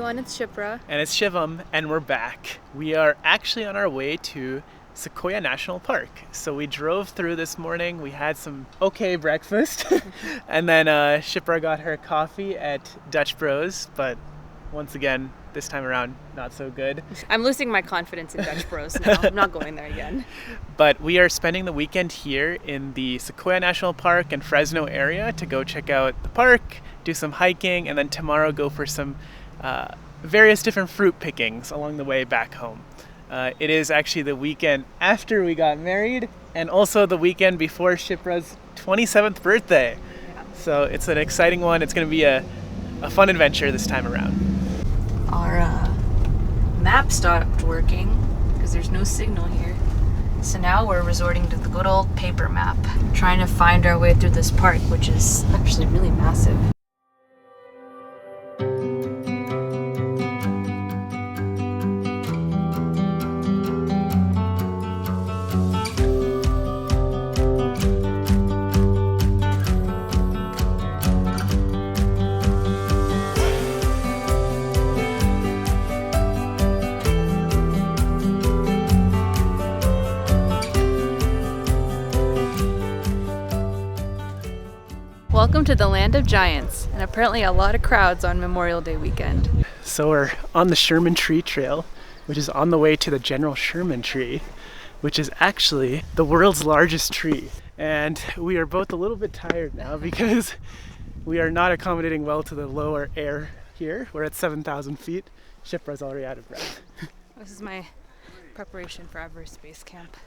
everyone, it's Shipra. And it's Shivam, and we're back. We are actually on our way to Sequoia National Park. So we drove through this morning, we had some okay breakfast, and then Shipra got her coffee at Dutch Bros, but once again, this time around, not so good. I'm losing my confidence in Dutch Bros now. I'm not going there again. But we are spending the weekend here in the Sequoia National Park and Fresno area to go check out the park, do some hiking, and then tomorrow go for some various different fruit pickings along the way back home. It is actually the weekend after we got married and also the weekend before Shipra's 27th birthday. Yeah. So it's an exciting one. It's going to be a fun adventure this time around. Our map stopped working because there's no signal here. So now we're resorting to the good old paper map, trying to find our way through this park, which is actually really massive. Welcome to the land of giants, and apparently a lot of crowds on Memorial Day weekend. So we're on the Sherman tree trail, which is on the way to the General Sherman tree, which is actually the world's largest tree. And we are both a little bit tired now because we are not accommodating well to the lower air here. We're at 7,000 feet. Shipra's already out of breath. This is my preparation for Everest Base Camp.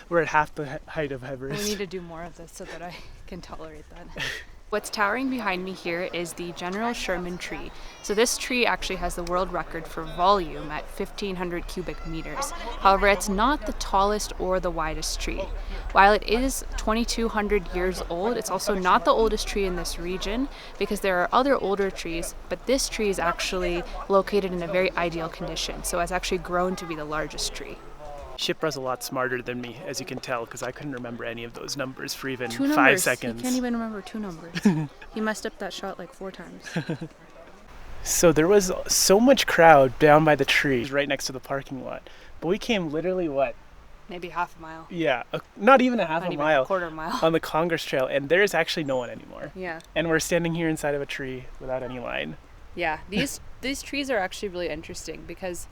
We're at half the height of Everest. We need to do more of this so that I can tolerate that. What's towering behind me here is the General Sherman tree. So this tree actually has the world record for volume at 1,500 cubic meters. However, it's not the tallest or the widest tree. While it is 2,200 years old, it's also not the oldest tree in this region because there are other older trees, but this tree is actually located in a very ideal condition. So it's actually grown to be the largest tree. Shipra's a lot smarter than me, as you can tell, because I couldn't remember any of those numbers for even 2 numbers. 5 seconds. He can't even remember 2 numbers. He messed up that shot like 4 times. So there was so much crowd down by the tree, right next to the parking lot. But we came literally, what? Maybe half a mile. Yeah, not even a half Not a even mile. a quarter mile. On the Congress Trail, and there's actually no one anymore. Yeah. And we're standing here inside of a tree without any line. Yeah, these trees are actually really interesting because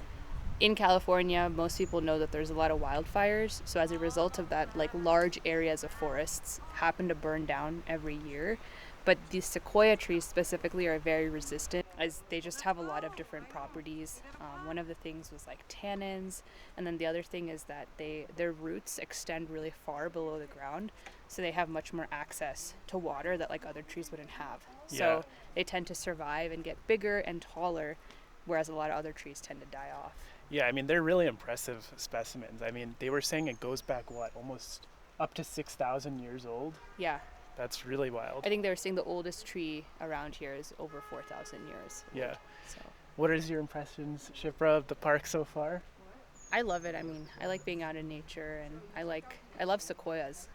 in California, most people know that there's a lot of wildfires. So as a result of that, like large areas of forests happen to burn down every year. But these sequoia trees specifically are very resistant as they just have a lot of different properties. One of the things was like tannins, and then the other thing is that their roots extend really far below the ground, so they have much more access to water that like other trees wouldn't have. Yeah. So they tend to survive and get bigger and taller, whereas a lot of other trees tend to die off. Yeah, I mean, they're really impressive specimens. I mean, they were saying it goes back, what, almost up to 6,000 years old? Yeah. That's really wild. I think they were saying the oldest tree around here is over 4,000 years old. Yeah. So What is your impressions, Shipra, of the park so far? I love it. I mean, I like being out in nature, and I love sequoias.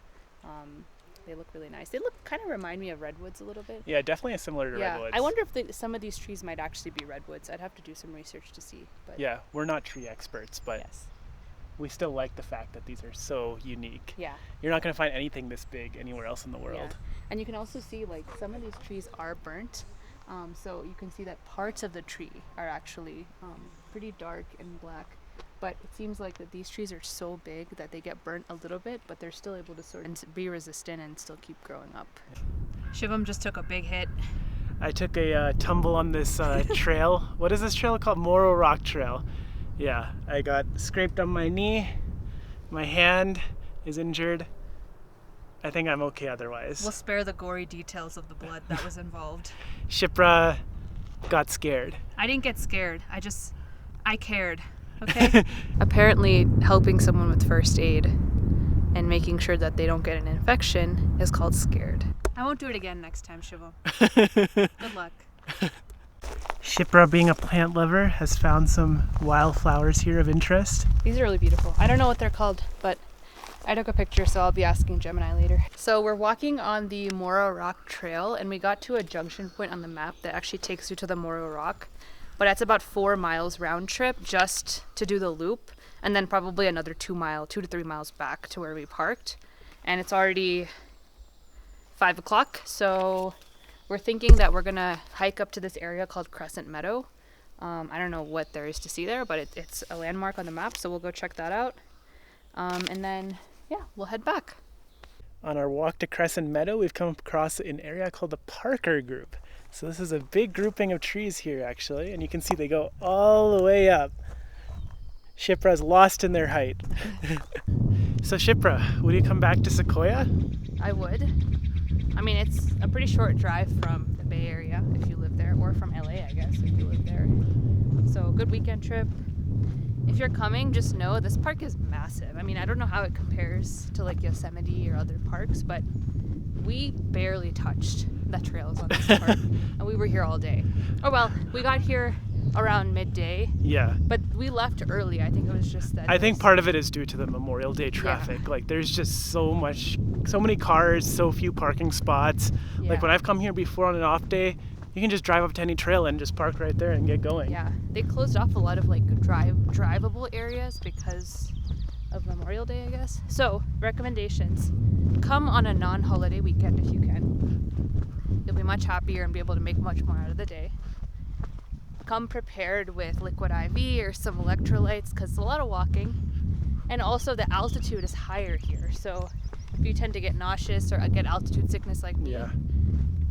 They look really nice. They kind of remind me of redwoods a little bit. Yeah, definitely similar to redwoods. I wonder if some of these trees might actually be redwoods. I'd have to do some research to see. But Yeah, we're not tree experts, but yes. we still like the fact that these are so unique. Yeah. You're not going to find anything this big anywhere else in the world. Yeah. And you can also see like some of these trees are burnt. So you can see that parts of the tree are actually pretty dark and black. But it seems like that these trees are so big that they get burnt a little bit, but they're still able to sort of be resistant and still keep growing up. Shivam just took a big hit. I took a tumble on this trail. What is this trail called? Moro Rock Trail. Yeah, I got scraped on my knee. My hand is injured. I think I'm okay otherwise. We'll spare the gory details of the blood that was involved. Shipra got scared. I didn't get scared. I cared. Okay. Apparently, helping someone with first aid and making sure that they don't get an infection is called scared. I won't do it again next time, Shivam. Good luck. Shipra, being a plant lover, has found some wildflowers here of interest. These are really beautiful. I don't know what they're called, but I took a picture, so I'll be asking Gemini later. So we're walking on the Moro Rock Trail, and we got to a junction point on the map that actually takes you to the Moro Rock. but it's about 4 miles round trip just to do the loop, and then probably another 2 to 3 miles back to where we parked. And it's already 5 o'clock, so we're thinking that we're gonna hike up to this area called Crescent Meadow. I don't know what there is to see there, but it's a landmark on the map, so we'll go check that out. And then, yeah, we'll head back. On our walk to Crescent Meadow, we've come across an area called the Parker Group. So this is a big grouping of trees here, actually, and you can see they go all the way up. Shipra's lost in their height. So Shipra, would you come back to Sequoia? I would. I mean, it's a pretty short drive from the Bay Area if you live there, or from LA, I guess, if you live there. So good weekend trip. If you're coming, just know this park is massive. I mean, I don't know how it compares to like Yosemite or other parks, but we barely touched the trails on this park, and we were here all day. Oh well, we got here around midday. Yeah. But we left early. I think it was just that. I think part of it is due to the Memorial Day traffic. Yeah. Like there's just so many cars, so few parking spots. Yeah. Like when I've come here before on an off day, you can just drive up to any trail and just park right there and get going. Yeah, they closed off a lot of like drivable areas because of Memorial Day, I guess. So recommendations: come on a non-holiday weekend if you can. You'll be much happier and be able to make much more out of the day. Come prepared with liquid IV or some electrolytes because it's a lot of walking, and also the altitude is higher here, so if you tend to get nauseous or get altitude sickness like me,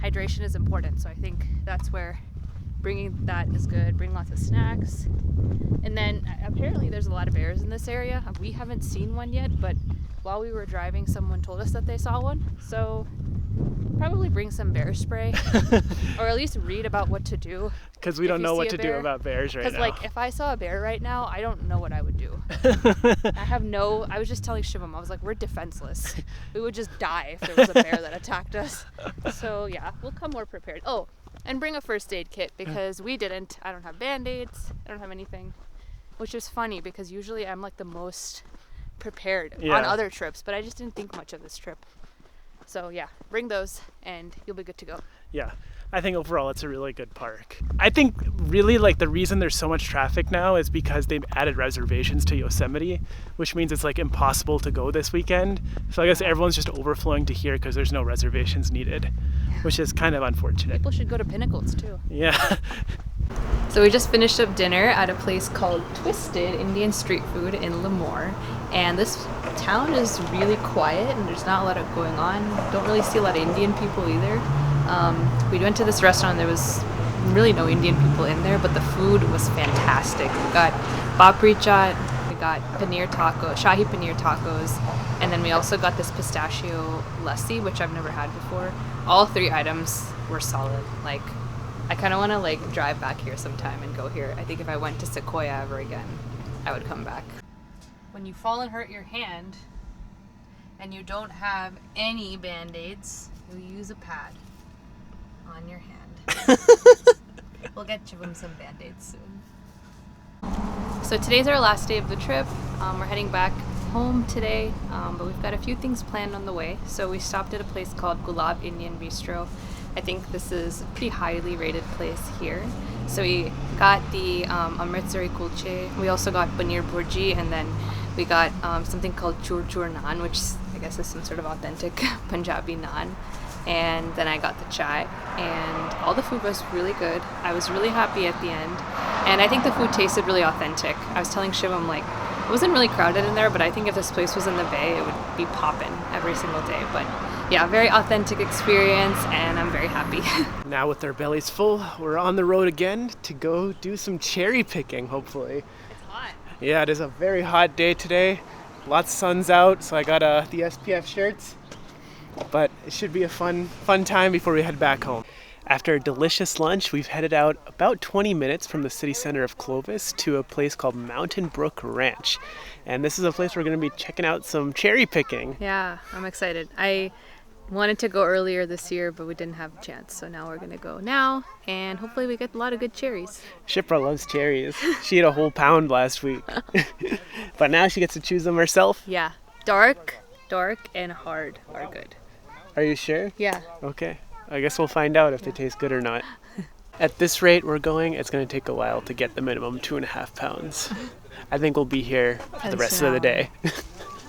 hydration is important. So I think that's where bringing that is good. Bring lots of snacks. And then apparently there's a lot of bears in this area. We haven't seen one yet, but while we were driving, someone told us that they saw one. So probably bring some bear spray or at least read about what to do. Because we don't know what to do about bears right now. Because like if I saw a bear right now, I don't know what I would do. I was just telling Shivam, I was like, we're defenseless. We would just die if there was a bear that attacked us. So yeah, we'll come more prepared. Oh, and bring a first aid kit because we didn't. I don't have Band-Aids. I don't have anything. Which is funny because usually I'm like the most prepared on other trips, but I just didn't think much of this trip. So yeah, bring those and you'll be good to go. Yeah, I think overall it's a really good park. I think really like the reason there's so much traffic now is because they've added reservations to Yosemite, which means it's like impossible to go this weekend. So I guess everyone's just overflowing to here because there's no reservations needed, which is kind of unfortunate. People should go to Pinnacles too. Yeah. So we just finished up dinner at a place called Twisted Indian Street Food in Lemoore, and this town is really quiet and there's not a lot of going on. Don't really see a lot of Indian people either. We went to this restaurant, there was really no Indian people in there, but the food was fantastic. We got papri chaat, we got shahi paneer tacos, and then we also got this pistachio lassi, which I've never had before. All 3 items were solid. Like, I kind of want to like drive back here sometime and go here. I think if I went to Sequoia ever again, I would come back. When you fall and hurt your hand and you don't have any Band-Aids, you use a pad on your hand. We'll get you some Band-Aids soon. So today's our last day of the trip. We're heading back home today, but we've got a few things planned on the way. So we stopped at a place called Gulab Indian Bistro. I think this is a pretty highly rated place here. So we got the Amritsari kulche. We also got paneer bhurji, and then we got something called chur chur naan, which I guess is some sort of authentic Punjabi naan. And then I got the chai, and all the food was really good. I was really happy at the end, and I think the food tasted really authentic. I was telling Shivam, like, it wasn't really crowded in there, but I think if this place was in the Bay, it would be poppin' every single day. But yeah, very authentic experience, and I'm very happy. Now with our bellies full, we're on the road again to go do some cherry picking, hopefully. It's hot. Yeah, it is a very hot day today. Lots of sun's out, so I got the SPF shirts. But it should be a fun time before we head back home. After a delicious lunch, we've headed out about 20 minutes from the city center of Clovis to a place called Mountain Brook Ranch. And this is a place we're going to be checking out some cherry picking. Yeah, I'm excited. I wanted to go earlier this year, but we didn't have a chance. So now we're going to go now, and hopefully we get a lot of good cherries. Shipra loves cherries. She ate a whole pound last week. But now she gets to choose them herself? Yeah. Dark, and hard are good. Are you sure? Yeah. Okay. I guess we'll find out if they taste good or not. At this rate we're going, it's going to take a while to get the minimum 2.5 pounds. I think we'll be here for the rest of the day.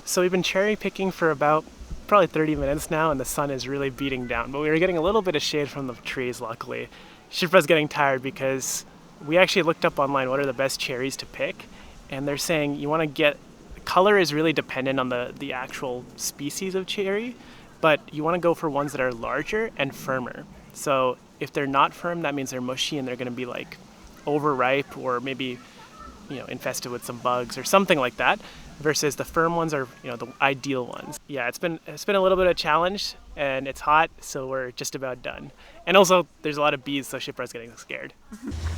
So we've been cherry picking for about probably 30 minutes now, and the sun is really beating down. But we were getting a little bit of shade from the trees, luckily. Shipra's getting tired because we actually looked up online what are the best cherries to pick, and they're saying you want to get, color is really dependent on the actual species of cherry, but you want to go for ones that are larger and firmer. So if they're not firm, that means they're mushy and they're going to be like overripe or maybe, you know, infested with some bugs or something like that, versus the firm ones are, you know, the ideal ones. Yeah, it's been a little bit of a challenge, and it's hot, so we're just about done. And also there's a lot of bees, so Shipra's getting scared.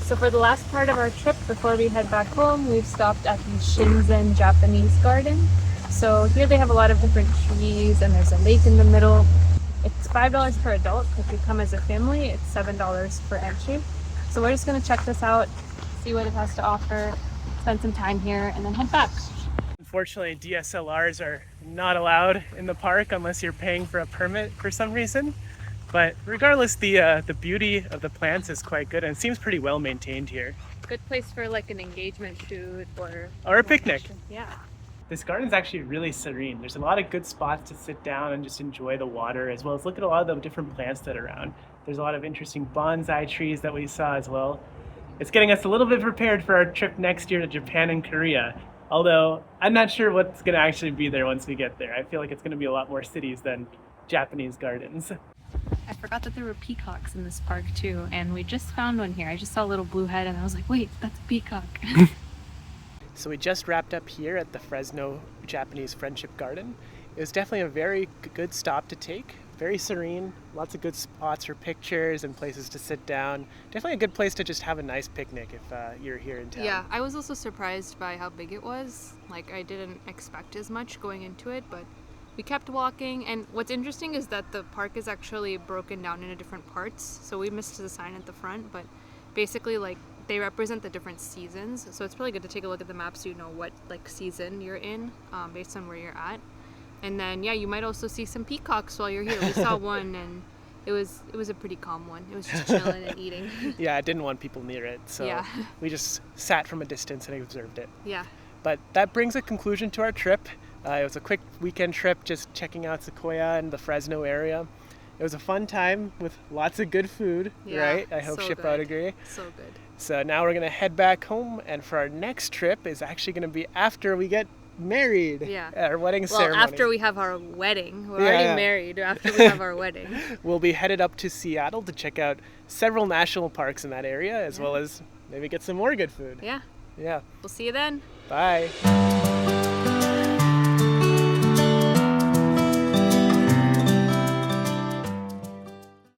So for the last part of our trip before we head back home, we've stopped at the Shinzen Japanese garden. So here they have a lot of different trees, and there's a lake in the middle. It's $5 per adult. If you come as a family, it's $7 for entry. So we're just going to check this out, see what it has to offer, spend some time here, and then head back. Unfortunately, DSLRs are not allowed in the park unless you're paying for a permit for some reason. But regardless, the beauty of the plants is quite good, and it seems pretty well maintained here. Good place for like an engagement shoot or a picnic. Yeah. This garden's actually really serene. There's a lot of good spots to sit down and just enjoy the water, as well as look at a lot of the different plants that are around. There's a lot of interesting bonsai trees that we saw as well. It's getting us a little bit prepared for our trip next year to Japan and Korea. Although I'm not sure what's going to actually be there once we get there. I feel like it's going to be a lot more cities than Japanese gardens. I forgot that there were peacocks in this park too, and we just found one here. I just saw a little blue head and I was like, wait, that's a peacock. So we just wrapped up here at the Fresno Japanese Friendship Garden. It was definitely a very good stop to take. Very serene, lots of good spots for pictures and places to sit down. Definitely a good place to just have a nice picnic if you're here in town. Yeah, I was also surprised by how big it was. Like, I didn't expect as much going into it, but we kept walking. And what's interesting is that the park is actually broken down into different parts. So we missed the sign at the front, but basically, like, they represent the different seasons. So it's really good to take a look at the map so you know what, like, season you're in based on where you're at. And then, yeah, you might also see some peacocks while you're here. We saw one, and it was a pretty calm one. It was just chilling and eating. Yeah, I didn't want people near it, so yeah. We just sat from a distance and observed it. Yeah. But that brings a conclusion to our trip. It was a quick weekend trip, just checking out Sequoia and the Fresno area. It was a fun time with lots of good food, right? I hope Shipra would agree. So good. So now we're going to head back home, and for our next trip is actually going to be after we get married. Yeah. Our wedding ceremony. Well, after we have our wedding. We're already married. After we have our wedding. We'll be headed up to Seattle to check out several national parks in that area, as well as maybe get some more good food. Yeah. Yeah. We'll see you then. Bye.